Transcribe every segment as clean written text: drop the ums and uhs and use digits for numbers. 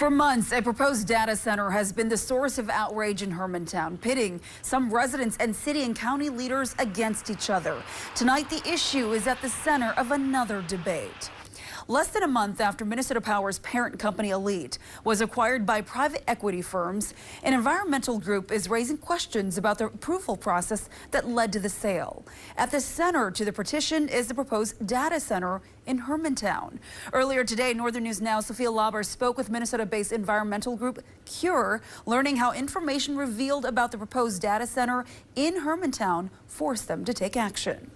For months, a proposed data center has been the source of outrage in Hermantown, pitting some residents and city and county leaders against each other. Tonight, the issue is at the center of another debate. Less than a month after Minnesota Power's parent company, ALLETE, was acquired by private equity firms, an environmental group is raising questions about the approval process that led to the sale. At the center to the petition is the proposed data center in Hermantown. Earlier today, Northern News Now, Sophia Lauber spoke with Minnesota-based environmental group CURE, learning how information revealed about the proposed data center in Hermantown forced them to take action.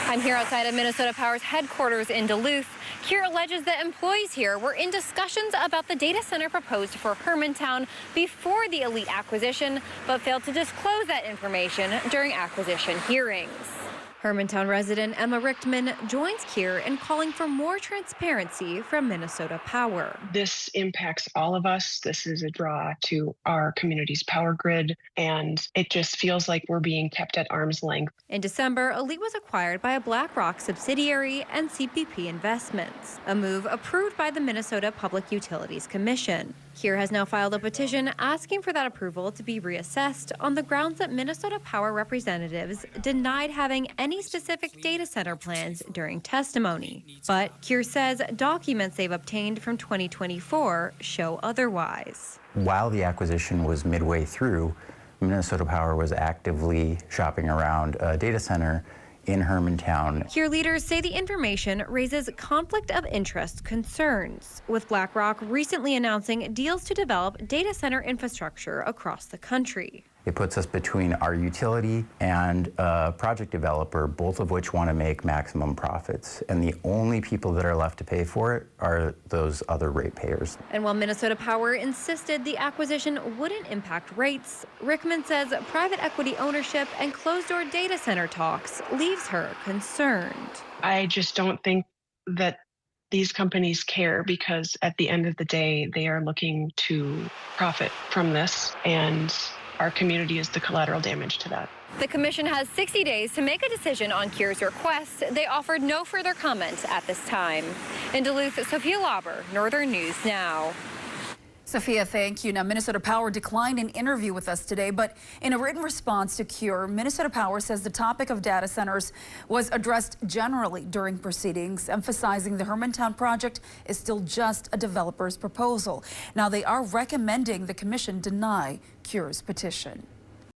I'm here outside of Minnesota Power's headquarters in Duluth. CURE alleges that employees here were in discussions about the data center proposed for Hermantown before the ALLETE acquisition, but failed to disclose that information during acquisition hearings. Hermantown resident Emma Richtman joins CURE in calling for more transparency from Minnesota Power. This impacts all of us. This is a draw to our community's power grid, and it just feels like we're being kept at arm's length. In December, ALLETE was acquired by a BlackRock subsidiary and CPP Investments, a move approved by the Minnesota Public Utilities Commission. CURE has now filed a petition asking for that approval to be reassessed on the grounds that Minnesota Power representatives denied having any specific data center plans during testimony. But CURE says documents they've obtained from 2024 show otherwise. While the acquisition was midway through, Minnesota Power was actively shopping around a data center in Hermantown. CURE leaders say the information raises conflict of interest concerns, with BlackRock recently announcing deals to develop data center infrastructure across the country. It puts us between our utility and a project developer, both of which want to make maximum profits. And the only people that are left to pay for it are those other ratepayers. And while Minnesota Power insisted the acquisition wouldn't impact rates, Richtman says private equity ownership and closed-door data center talks leaves her concerned. I just don't think that these companies care, because at the end of the day, they are looking to profit from this, and our community is the collateral damage to that. The commission has 60 days to make a decision on CURE's request. They offered no further comment at this time. In Duluth, Sophia Lauber, Northern News Now. Sophia, thank you. Now, Minnesota Power declined an interview with us today, but in a written response to CURE, Minnesota Power says the topic of data centers was addressed generally during proceedings, emphasizing the Hermantown project is still just a developer's proposal. Now, they are recommending the commission deny CURE's petition.